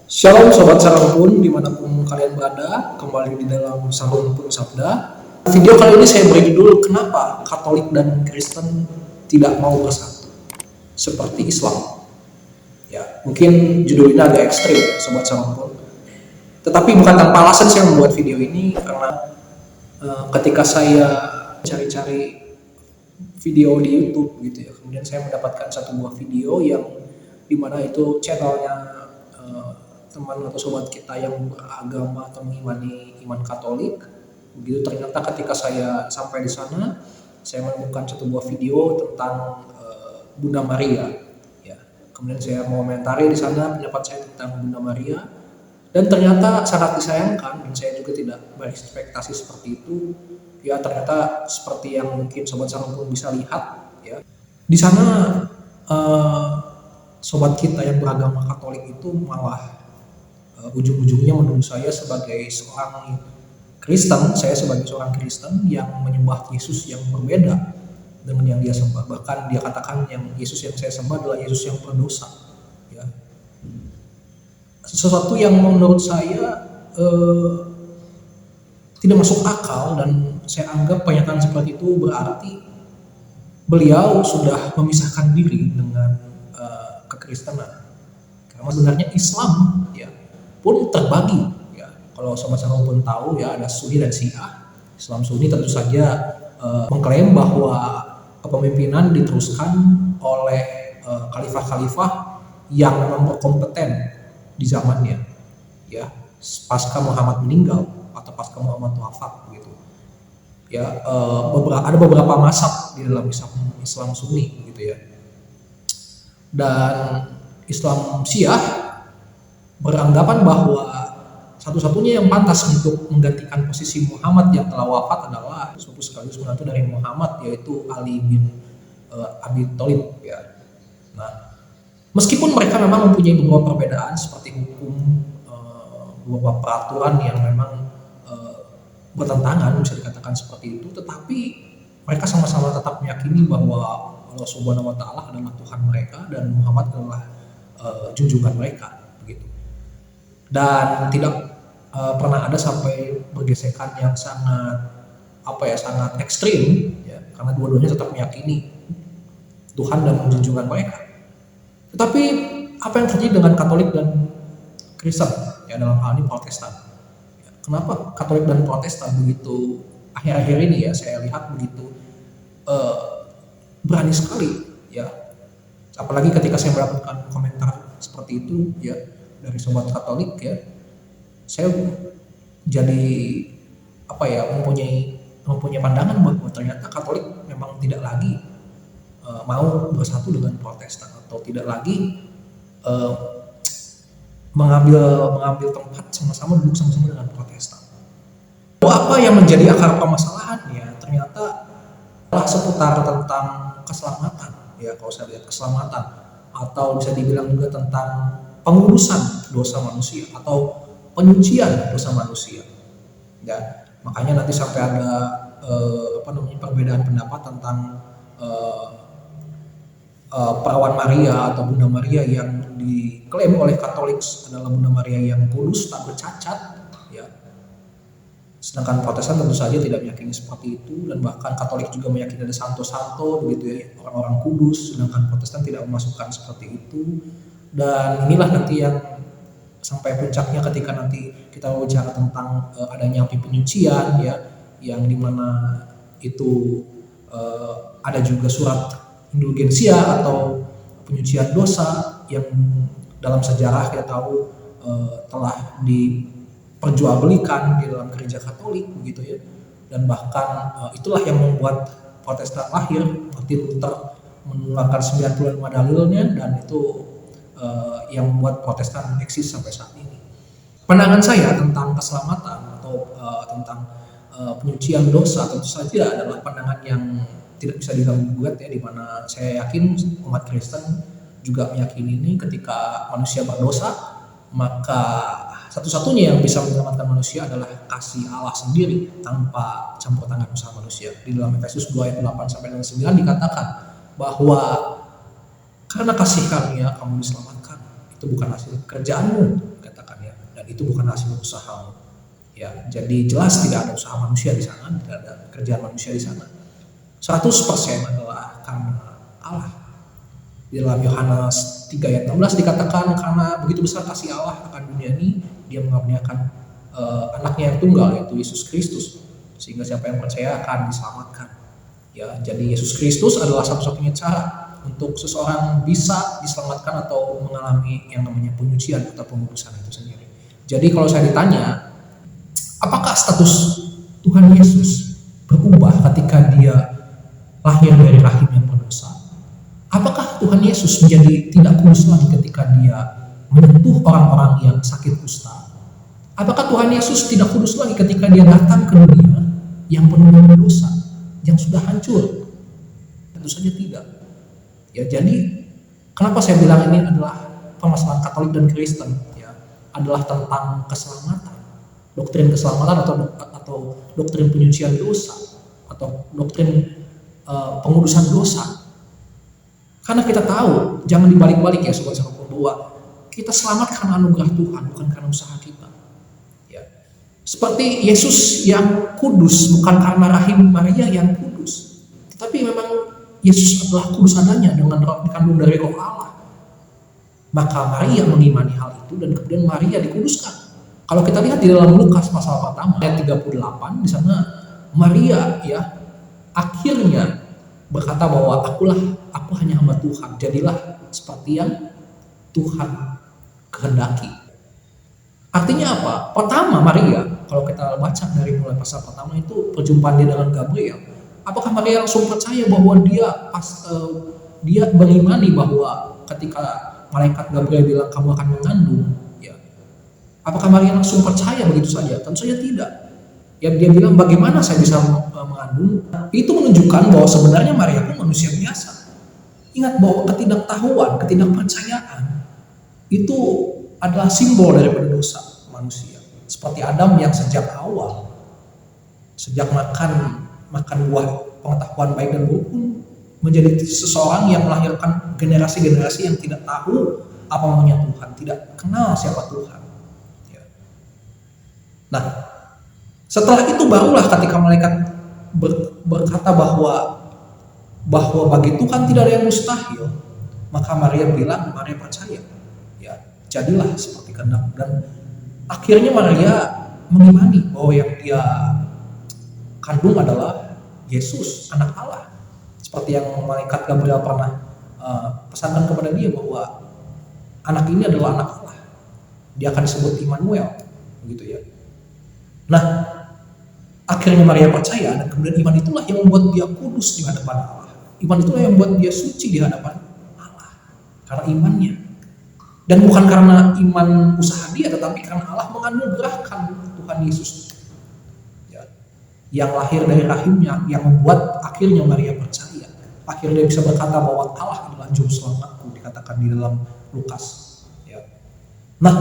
Shalom Sobat Sarangpun dimanapun kalian berada, kembali di dalam Sarung Pun Sabda. Video kali ini saya beri judul kenapa Katolik dan Kristen tidak mau bersatu seperti Islam. Ya, mungkin judul ini agak ekstrim Sobat Sarangpun. Tetapi bukan tanpa alasan saya membuat video ini karena ketika saya cari-cari video di YouTube gitu ya, kemudian saya mendapatkan satu buah video yang dimana itu channelnya teman atau sobat kita yang beragama atau mengimani iman Katolik. Begitu ternyata ketika saya sampai di sana, saya menemukan satu buah video tentang Bunda Maria. Ya, kemudian saya mengomentari di sana pendapat saya tentang Bunda Maria, dan ternyata sangat disayangkan, dan saya juga tidak berekspektasi seperti itu. Ya, ternyata seperti yang mungkin sobat Sarangpun bisa lihat, ya di sana sobat kita yang beragama Katolik itu malah ujung-ujungnya menuduh saya sebagai seorang Kristen, saya sebagai seorang Kristen yang menyembah Yesus yang berbeda dengan yang dia sembah. Bahkan dia katakan yang Yesus yang saya sembah adalah Yesus yang berdosa. Ya. Sesuatu yang menurut saya tidak masuk akal, dan saya anggap pernyataan seperti itu berarti beliau sudah memisahkan diri dengan kekristenan. Karena sebenarnya Islam ya pun terbagi ya. Kalau sobat Sarangpun tahu ya, ada Sunni dan Syiah. Islam Sunni tentu saja mengklaim bahwa kepemimpinan diteruskan oleh khalifah-khalifah yang memang berkompeten di zamannya ya, pasca Muhammad meninggal atau pasca Muhammad wafat gitu ya. Ada beberapa mazhab di dalam Islam Sunni gitu ya, dan Islam Syiah beranggapan bahwa satu-satunya yang pantas untuk menggantikan posisi Muhammad yang telah wafat adalah sepupu sekaligus menantu dari Muhammad, yaitu Ali bin Abi Thalib ya. Nah, meskipun mereka memang mempunyai beberapa perbedaan seperti hukum, beberapa peraturan yang memang bertentangan, bisa dikatakan seperti itu, tetapi mereka sama-sama tetap meyakini bahwa Allah Subhanahu wa Ta'ala adalah Tuhan mereka dan Muhammad adalah junjungan mereka begitu. Dan tidak pernah ada sampai bergesekan yang sangat sangat ekstrim ya, karena dua-duanya tetap meyakini Tuhan dan junjungan mereka. Tetapi apa yang terjadi dengan Katolik dan Kristen ya, dalam hal ini Protestan ya, kenapa Katolik dan Protestan begitu akhir-akhir ini ya saya lihat begitu berani sekali ya, apalagi ketika saya mendapatkan komentar seperti itu ya dari sobat Katolik ya, saya jadi mempunyai pandangan bahwa ternyata Katolik memang tidak lagi mau bersatu dengan Protestan, atau tidak lagi mengambil tempat sama-sama duduk sama-sama dengan Protestan. Apa yang menjadi akar permasalahannya ternyata adalah seputar tentang keselamatan ya, kalau saya lihat keselamatan, atau bisa dibilang juga tentang pengurusan dosa manusia atau penyucian dosa manusia ya. Makanya nanti sampai ada perbedaan pendapat tentang perawan Maria atau Bunda Maria yang diklaim oleh Katolik adalah Bunda Maria yang kudus tak bercacat ya, sedangkan Protestan tentu saja tidak meyakini seperti itu, dan bahkan Katolik juga meyakini ada santo-santo begitu ya, orang-orang kudus, sedangkan Protestan tidak memasukkan seperti itu. Dan inilah nanti yang sampai puncaknya ketika nanti kita bicara tentang adanya api penyucian ya, yang dimana itu ada juga surat indulgensia atau penyucian dosa yang dalam sejarah kita tahu telah diperjualbelikan di dalam gereja Katolik begitu ya, dan bahkan itulah yang membuat Protestan lahir. Martin Luther mengeluarkan 95 dalilnya, dan itu yang membuat Protestan eksis sampai saat ini. Pandangan saya tentang keselamatan atau tentang penyucian dosa tentu saja adalah pandangan yang tidak bisa diganggu-gugat ya, di mana saya yakin umat Kristen juga meyakini ini. Ketika manusia berdosa, maka satu-satunya yang bisa menyelamatkan manusia adalah kasih Allah sendiri tanpa campur tangan usaha manusia. Di dalam Efesus 2 ayat 8 sampai 9 dikatakan bahwa karena kasih karunia kamu diselamatkan. Itu itu bukan hasil pekerjaanmu, katakan ya, dan itu bukan hasil usahamu. Ya, jadi jelas tidak ada usaha manusia di sana, tidak ada pekerjaan manusia di sana. 100% adalah karena Allah. Di dalam Yohanes 3 ayat 16 dikatakan, karena begitu besar kasih Allah akan dunia ini, dia mengaruniakan anaknya yang tunggal, yaitu Yesus Kristus, sehingga siapa yang percaya akan diselamatkan. Ya, jadi Yesus Kristus adalah satu-satunya cara untuk seseorang bisa diselamatkan atau mengalami yang namanya penyucian atau pengudusan itu sendiri. Jadi kalau saya ditanya, apakah status Tuhan Yesus berubah ketika dia lahir dari rahim yang berdosa? Apakah Tuhan Yesus menjadi tidak kudus lagi ketika dia menyentuh orang-orang yang sakit kusta? Apakah Tuhan Yesus tidak kudus lagi ketika dia datang ke dunia yang penuh dengan dosa, yang sudah hancur? Tentu saja tidak. Ya, jadi kenapa saya bilang ini adalah permasalahan Katolik dan Kristen, ya, adalah tentang keselamatan, doktrin keselamatan atau doktrin penyucian dosa atau doktrin pengudusan dosa. Karena kita tahu, jangan dibalik-balik ya sobat-sobat, bahwa kita selamat karena anugerah Tuhan, bukan karena usaha kita. Ya. Seperti Yesus yang kudus bukan karena rahim Maria yang kudus, tetapi memang Yesus adalah kudus adanya dengan dikandung dari Roh Allah. Maka Maria mengimani hal itu dan kemudian Maria dikuduskan. Kalau kita lihat di dalam Lukas pasal pertama ayat 38, di sana Maria ya akhirnya berkata bahwa aku hanya hamba Tuhan, jadilah seperti yang Tuhan kehendaki. Artinya apa? Pertama Maria, kalau kita baca dari mulai pasal pertama itu perjumpaan dia dengan Gabriel. Apakah Maria langsung percaya bahwa dia berimani bahwa ketika malaikat Gabriel bilang kamu akan mengandung, ya, apakah Maria langsung percaya begitu saja? Tentu saja tidak. Ya, dia bilang bagaimana saya bisa mengandung? Itu menunjukkan bahwa sebenarnya Maria pun manusia biasa. Ingat bahwa ketidaktahuan, ketidakpercayaan itu adalah simbol daripada dosa manusia. Seperti Adam yang sejak awal, sejak makan buah pengetahuan baik dan buruk pun menjadi seseorang yang melahirkan generasi-generasi yang tidak tahu apa maunya Tuhan, tidak kenal siapa Tuhan. Ya. Nah, setelah itu barulah ketika malaikat berkata bahwa bagi Tuhan tidak ada yang mustahil, maka Maria percaya. Ya, jadilah seperti kehendak, dan akhirnya Maria mengimani bahwa yang dia kandung adalah Yesus, anak Allah. Seperti yang malaikat Gabriel pernah pesankan kepada dia bahwa anak ini adalah anak Allah. Dia akan disebut Immanuel, begitu ya. Nah, akhirnya Maria percaya, dan kemudian iman itulah yang membuat dia kudus di hadapan Allah. Iman itulah yang membuat dia suci di hadapan Allah karena imannya. Dan bukan karena iman usaha dia, tetapi karena Allah menganugerahkan Tuhan Yesus yang lahir dari rahimnya, yang membuat akhirnya Maria percaya. Akhirnya dia bisa berkata bahwa Allah adalah juru selamatku, dikatakan di dalam Lukas. Ya. Nah,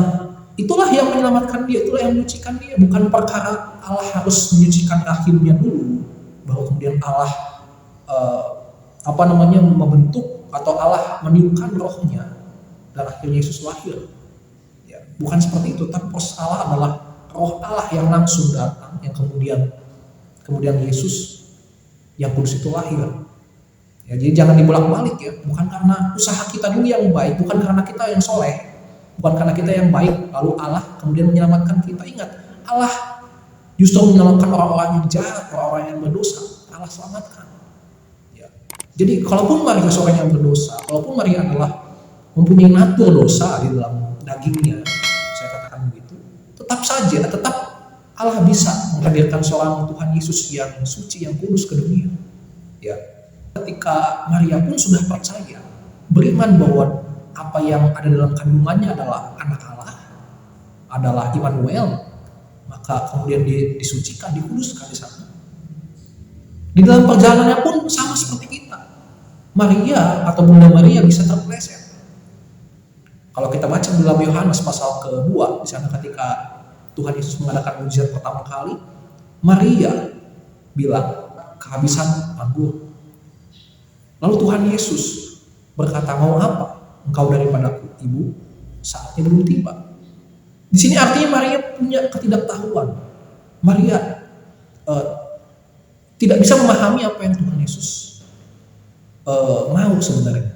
itulah yang menyelamatkan dia, itulah yang menyucikan dia. Bukan perkara Allah harus menyucikan rahimnya dulu, baru kemudian Allah membentuk atau Allah meniupkan rohnya dan akhirnya Yesus lahir. Ya. Bukan seperti itu, tapi proses Allah adalah roh Allah yang langsung datang, yang kemudian Yesus yang kudus itu lahir. Ya, jadi jangan dibolak-balik ya, bukan karena usaha kita dulu yang baik, bukan karena kita yang soleh, bukan karena kita yang baik lalu Allah kemudian menyelamatkan kita. Ingat, Allah justru menyelamatkan orang-orang yang jahat, orang-orang yang berdosa. Allah selamatkan. Ya. Jadi kalaupun Maria seorang yang berdosa, kalaupun Maria adalah mempunyai natur dosa di dalam dagingnya, saya katakan begitu, tetap Allah bisa menghadirkan seorang Tuhan Yesus yang suci, yang kudus ke dunia. Ya. Ketika Maria pun sudah percaya, beriman bahwa apa yang ada dalam kandungannya adalah anak Allah, adalah Immanuel, maka kemudian disucikan, dikuduskan di sana. Di dalam perjalanannya pun sama seperti kita. Maria atau Bunda Maria bisa terpeleset. Kalau kita baca dalam Yohanes pasal ke-2, di sana ketika Tuhan Yesus mengadakan mujizat pertama kali, Maria bilang kehabisan anggur. Lalu Tuhan Yesus berkata, mau apa engkau daripadaku, ibu? saatnya belum tiba. Di sini artinya Maria punya ketidaktahuan. Maria tidak bisa memahami apa yang Tuhan Yesus mau sebenarnya.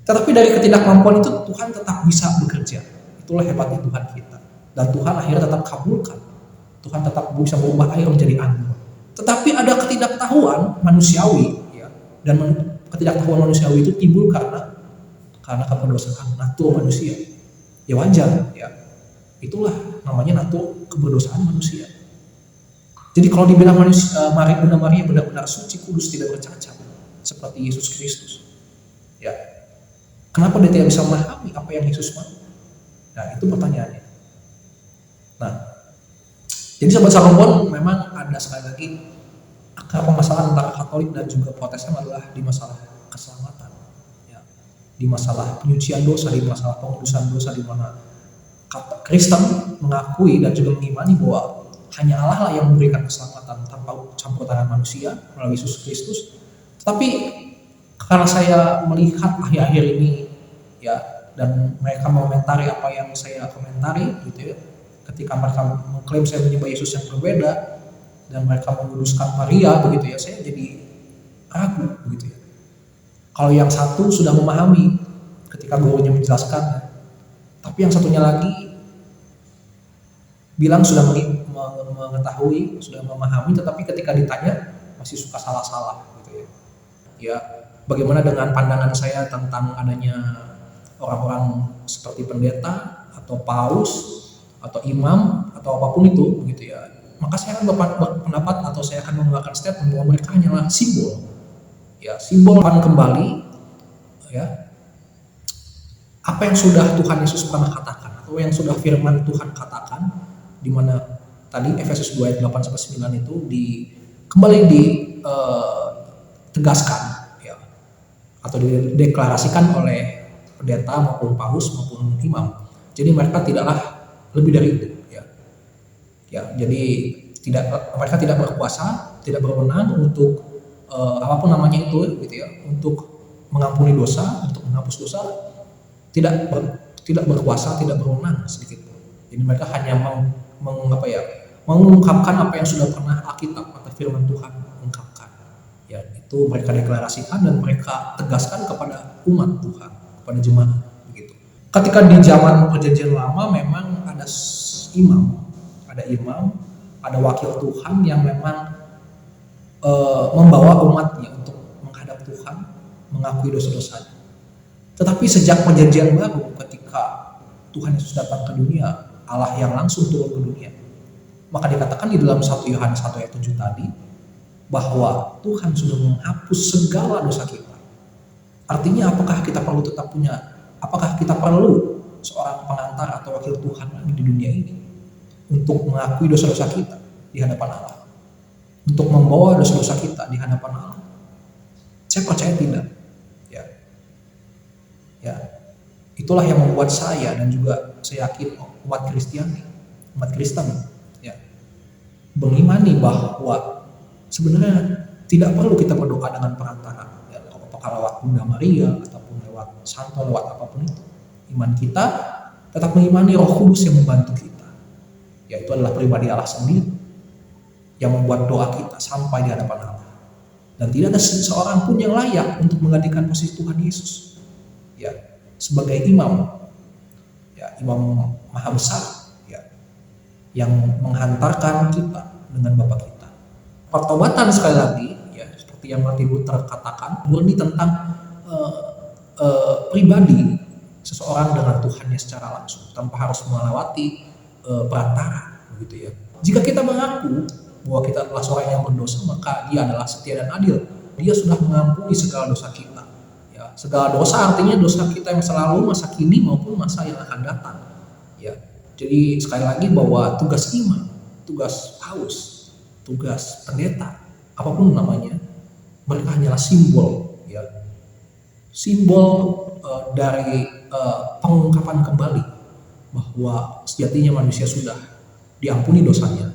Tetapi dari ketidakmampuan itu Tuhan tetap bisa bekerja. Itulah hebatnya Tuhan kita. Dan Tuhan akhirnya tetap kabulkan. Tuhan tetap bisa mengubah air menjadi anggur. Tetapi ada ketidaktahuan manusiawi, ya. Dan ketidaktahuan manusiawi itu timbul karena keberdosaan natur manusia. Ya wajar, ya. Itulah namanya natur keberdosaan manusia. Jadi kalau dibilang Bunda Maria benar-benar suci, kudus, tidak bercacat seperti Yesus Kristus, ya. Kenapa dia tidak bisa memahami apa yang Yesus mau? Nah, itu pertanyaannya. Nah, jadi sahabat Salomon memang ada sekali lagi akar permasalahan antara Katolik dan juga Protestan adalah di masalah keselamatan, ya. Di masalah penyucian dosa, di masalah pengudusan dosa, di mana Kristen mengakui dan juga mengimani bahwa hanya Allah lah yang memberikan keselamatan tanpa campur tangan manusia melalui Yesus Kristus. Tetapi karena saya melihat akhir-akhir ini, ya, dan mereka mengomentari apa yang saya komentari, gitu ya, ketika mereka mengklaim saya menyembah Yesus yang berbeda dan mereka menguduskan Maria, begitu ya, saya jadi ragu, begitu ya. Kalau yang satu sudah memahami ketika gurunya menjelaskannya, tapi yang satunya lagi bilang sudah mengetahui, sudah memahami, tetapi ketika ditanya masih suka salah-salah, gitu ya. Ya, bagaimana dengan pandangan saya tentang adanya orang-orang seperti pendeta atau paus atau imam atau apapun itu, begitu ya. Maka saya akan berpendapat atau saya akan mengeluarkan statement bahwa mereka hanyalah simbol, ya, simbol akan kembali, ya, apa yang sudah Tuhan Yesus pernah katakan atau yang sudah firman Tuhan katakan, di mana tadi Efesus 2 ayat 8 sampai 9 itu kembali ditegaskan, ya, atau dideklarasikan oleh pendeta maupun paus maupun imam. Jadi mereka tidaklah lebih dari itu, ya. Ya, jadi mereka tidak berkuasa, tidak berwenang untuk apapun namanya itu, gitu ya, untuk mengampuni dosa, untuk menghapus dosa, tidak berkuasa, tidak berwenang sedikit pun. Jadi mereka hanya mengungkapkan apa yang sudah pernah Alkitab atau firman Tuhan ungkapkan. Ya, itu mereka deklarasikan dan mereka tegaskan kepada umat Tuhan, kepada jemaat, begitu. Ketika di zaman Perjanjian Lama memang ada wakil Tuhan yang memang membawa umatnya untuk menghadap Tuhan, mengakui dosa-dosanya. Tetapi sejak Perjanjian Baru, ketika Tuhan Yesus datang ke dunia, Allah yang langsung turun ke dunia, maka dikatakan di dalam 1 Yohanes 1 ayat 7 tadi bahwa Tuhan sudah menghapus segala dosa kita. Artinya apakah kita perlu seorang pengantar atau wakil Tuhan lagi di dunia ini untuk mengakui dosa-dosa kita di hadapan Allah, untuk membawa dosa-dosa kita di hadapan Allah? Saya percaya tidak. Ya, itulah yang membuat saya dan juga saya yakin umat Kristen, ya, mengimani bahwa sebenarnya tidak perlu kita berdoa dengan perantara, ya, apakah lewat Bunda Maria ataupun lewat santo, lewat apapun itu. Iman kita tetap mengimani Roh Kudus yang membantu kita, yaitu adalah pribadi Allah sendiri yang membuat doa kita sampai di hadapan Allah. Dan tidak ada seseorang pun yang layak untuk menggantikan posisi Tuhan Yesus, ya, sebagai imam, ya, imam maha besar, ya, yang menghantarkan kita dengan Bapa kita. Pertobatan sekali lagi, ya, seperti yang Martin Luther katakan, murni tentang pribadi seseorang dengan Tuhannya secara langsung tanpa harus melewati perantara, begitu ya. Jika kita mengaku bahwa kita adalah seorang yang berdosa, maka Dia adalah setia dan adil. Dia sudah mengampuni segala dosa kita. Ya, segala dosa artinya dosa kita yang selalu, masa kini maupun masa yang akan datang. Ya, jadi sekali lagi bahwa tugas imam, tugas paus, tugas pendeta, apapun namanya, mereka hanyalah simbol, ya, simbol dari pengungkapan kembali bahwa sejatinya manusia sudah diampuni dosanya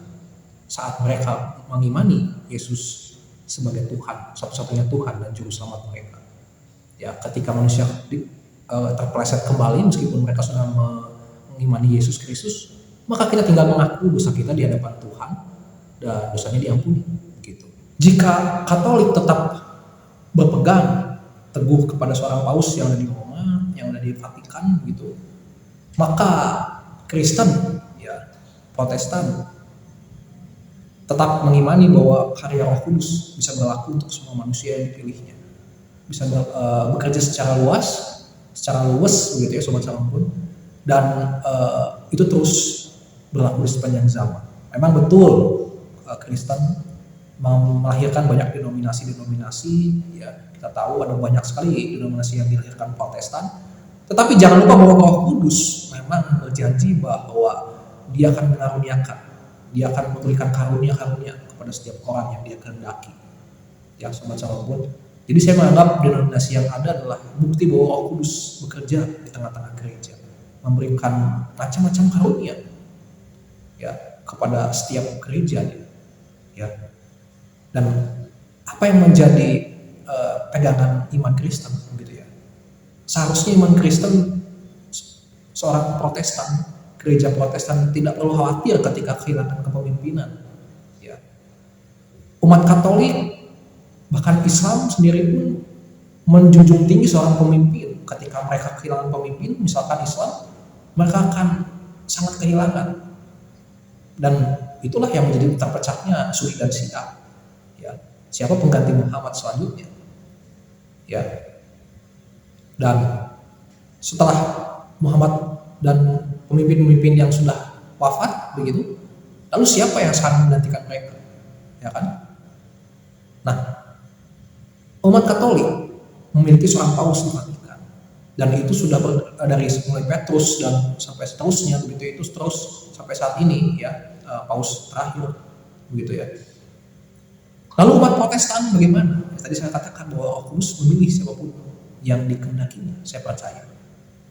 saat mereka mengimani Yesus sebagai Tuhan, satu-satunya Tuhan dan juru selamat mereka. Ya, ketika manusia terpeleset kembali meskipun mereka sudah mengimani Yesus Kristus, maka kita tinggal mengaku dosa kita di hadapan Tuhan dan dosanya diampuni gitu. Jika Katolik tetap berpegang teguh kepada seorang paus yang ada di Roma, yang ada di Vatikan gitu, maka Kristen ya, Protestan tetap mengimani bahwa karya Roh Kudus bisa berlaku untuk semua manusia yang dipilihnya, bisa bekerja secara luas begitu ya sobat Salampun, dan itu terus berlaku di sepanjang zaman. Memang betul Kristen melahirkan banyak denominasi ya, kita tahu ada banyak sekali denominasi yang dilahirkan Protestan, tetapi jangan lupa bahwa Roh Kudus memang berjanji bahwa dia akan mengaruniakan, dia akan memberikan karunia-karunia kepada setiap orang yang dia kehendaki ya sobat Salampun. Jadi saya menganggap denominasi yang ada adalah bukti bahwa Roh Kudus bekerja di tengah-tengah gereja, memberikan macam-macam karunia ya kepada setiap gereja ya. Dan apa yang menjadi pegangan iman Kristen gitu ya, seharusnya iman Kristen seorang Protestan, gereja Protestan tidak perlu khawatir ketika kehilangan kepemimpinan ya. Umat Katolik bahkan Islam sendiri pun menjunjung tinggi seorang pemimpin. Ketika mereka kehilangan pemimpin, misalkan Islam, mereka akan sangat kehilangan. Dan itulah yang menjadi terpecahnya Sunni dan Syiah ya. Siapa pengganti Muhammad selanjutnya ya. Dan setelah Muhammad dan pemimpin-pemimpin yang sudah wafat begitu, lalu siapa yang akan menggantikan mereka ya kan? Nah, umat Katolik memiliki seorang paus di Vatikan, dan itu sudah dari mulai Petrus dan sampai seterusnya begitu, itu terus sampai saat ini ya, paus terakhir begitu ya. Lalu umat Protestan bagaimana? Tadi saya katakan bahwa Roh Kudus memilih siapapun yang dikehendakinya, saya percaya.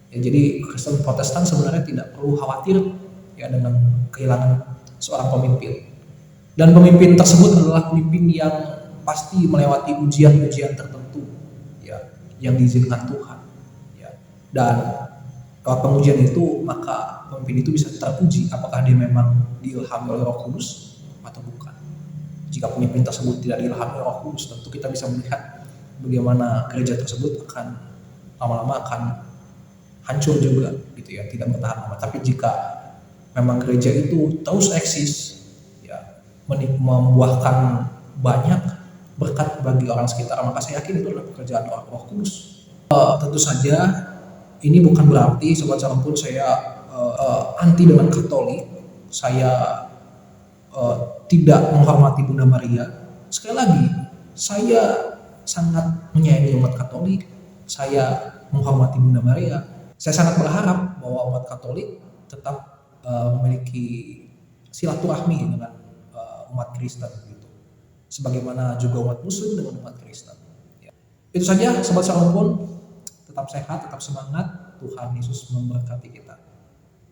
Ya, jadi Kristen Protestan sebenarnya tidak perlu khawatir ya dengan kehilangan seorang pemimpin. Dan pemimpin tersebut adalah pemimpin yang pasti melewati ujian-ujian tertentu ya, yang diizinkan Tuhan ya. Dan lewat pengujian itu maka pemimpin itu bisa teruji apakah dia memang diilhami oleh Roh Kudus atau bukan. Jika pemimpin tersebut tidak diilhami oleh Roh Kudus, tentu kita bisa melihat bagaimana gereja tersebut akan lama-lama akan hancur juga gitu ya, tidak bertahan lama. Tapi jika memang gereja itu terus eksis ya, membuahkan banyak berkat bagi orang sekitar, maka saya yakin itu adalah pekerjaan Roh Kudus. Tentu saja ini bukan berarti sobat Salampun saya anti dengan Katolik, saya tidak menghormati Bunda Maria. Sekali lagi, saya sangat menyayangi umat Katolik, saya menghormati Bunda Maria. Saya sangat berharap bahwa umat Katolik tetap memiliki silaturahmi dengan umat Kristen gitu. Sebagaimana juga umat Muslim dengan umat Kristen. Ya. Itu saja sobat Salampun, tetap sehat, tetap semangat. Tuhan Yesus memberkati kita.